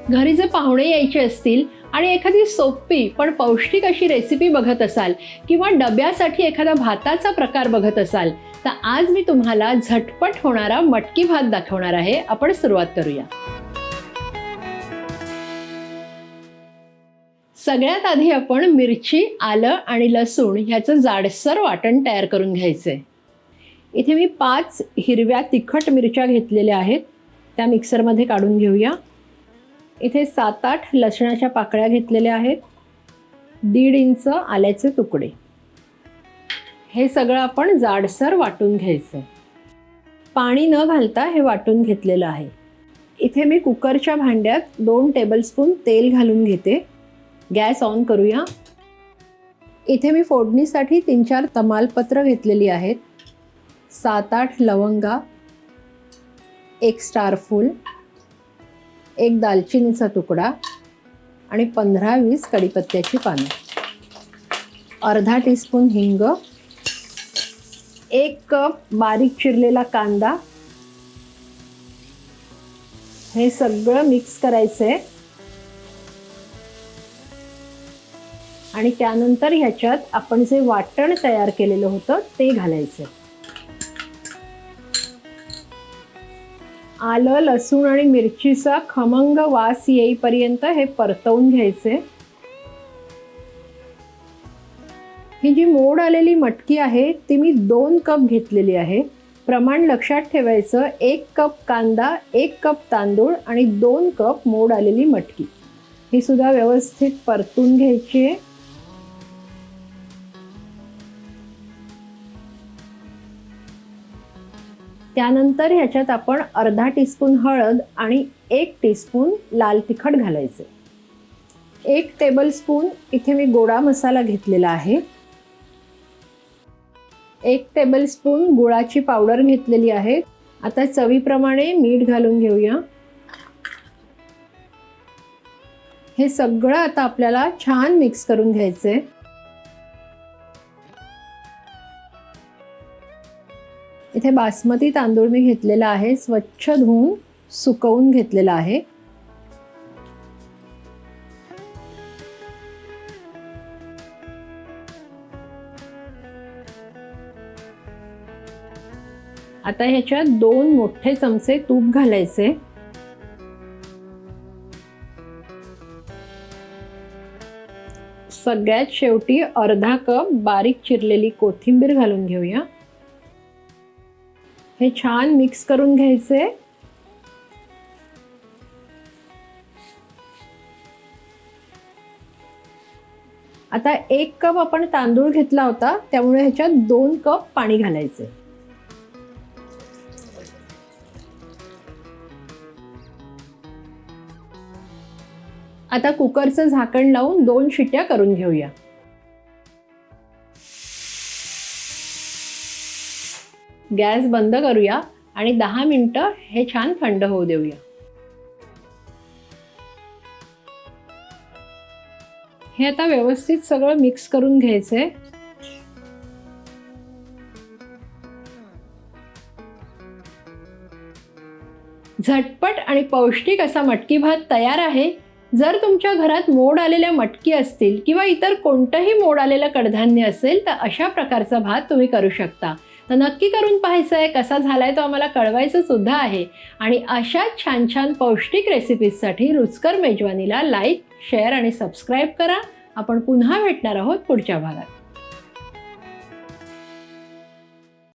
घरी जर पाहुणे यायचे असतील आणि एखादी सोपी पण पौष्टिक अशी रेसिपी बघत असाल किंवा डब्यासाठी एखादा भाताचा प्रकार बघत असाल तर आज मी तुम्हाला झटपट होणारा मटकी भात दाखवणार आहे. आपण सुरुवात करूया. सगळ्यात आधी आपण मिरची, आलं आणि लसूण ह्याचं जाडसर वाटण तयार करून घ्यायचंय. इथे मी 5 हिरव्या तिखट मिरच्या घेतलेल्या आहेत, त्या मिक्सरमध्ये काढून घेऊया. इथे 7-8 लसणाच्या पाकळ्या घेतलेल्या आहेत, 1.5 इंच आल्याचे तुकडे. हे सगळं आपण जाडसर वाटून घ्यायचं. पाणी न घालता हे वाटून घेतलेलं आहे. इथे मी कुकरच्या भांड्यात 2 टेबलस्पून तेल घालून घेते. गॅस ऑन करूया. इथे मी फोडणीसाठी 3-4 तमालपत्र घेतलेली आहेत, 7-8 लवंगा, 1 स्टार फूल, 1 दालचिनीचा तुकडा आणि 15-20 कढीपत्त्याची पानं, अर्धा टीस्पून हिंग, 1 कप बारीक चिरलेला कांदा. हे सगळं मिक्स करायचं आहे आणि त्यानंतर ह्याच्यात आपण जे वाटण तयार केलेलं होतं ते घालायचं. आलं, लसूण आणि मिरचीचा खमंग वास येईपर्यंत हे परतवून घ्यायचे. ही जी मोड आलेली मटकी आहे ती मी 2 कप घेतलेली आहे. प्रमाण लक्षात ठेवायचं. 1 कप कांदा, 1 कप तांदूळ आणि 2 कप मोड आलेली मटकी. ही सुद्धा व्यवस्थित परतून घ्यायची आहे. त्यानंतर ह्याच्यात आपण अर्धा टीस्पून हळद आणि 1 टीस्पून लाल तिखट घालायचे. 1 टेबलस्पून इथे मी गोडा मसाला घेतलेला आहे. 1 टेबलस्पून गुळाची पावडर घेतलेली आहे. आता चवीप्रमाणे मीठ घालून घेऊया. हे सगळं आता आपल्याला छान मिक्स करून घ्यायचंय. इथे बासमती तांदूळ मी घेतलेला आहे, स्वच्छ धुवून सुकवून घेतलेला आहे. आता ह्याच्यात 2 मोठे चमचे तूप घालायचे. सगळ्यात शेवटी अर्धा कप बारीक चिरलेली कोथिंबीर घालून घेऊया. हे छान मिक्स करून घ्यायचे. आता 1 कप आपण तांदूळ घेतला होता, त्यामुळे ह्याच्यात 2 कप पाणी घालायचे. आता कुकरचं झाकण लावून 2 शिट्या करून घेऊया. गॅस बंद करूया आणि 10 मिनिटं हे छान थंड होऊ देऊया. हे आता व्यवस्थित सगळं मिक्स करून घ्यायचंय. झटपट आणि पौष्टिक असा मटकी भात तयार आहे. जर तुमच्या घरात मोड आलेल्या मटकी असतील किंवा इतर कोणतंही मोड आलेलं कडधान्य असेल तर अशा प्रकारचा भात तुम्ही करू शकता. तर नक्की करून पाहायचं आहे, कसा झालाय तो आम्हाला कळवायचं सुद्धा आहे. आणि अशा छान छान पौष्टिक रेसिपीजसाठी रुचकर मेजवानीला लाईक, शेअर आणि सबस्क्राईब करा. आपण पुन्हा भेटणार आहोत पुढच्या भागात.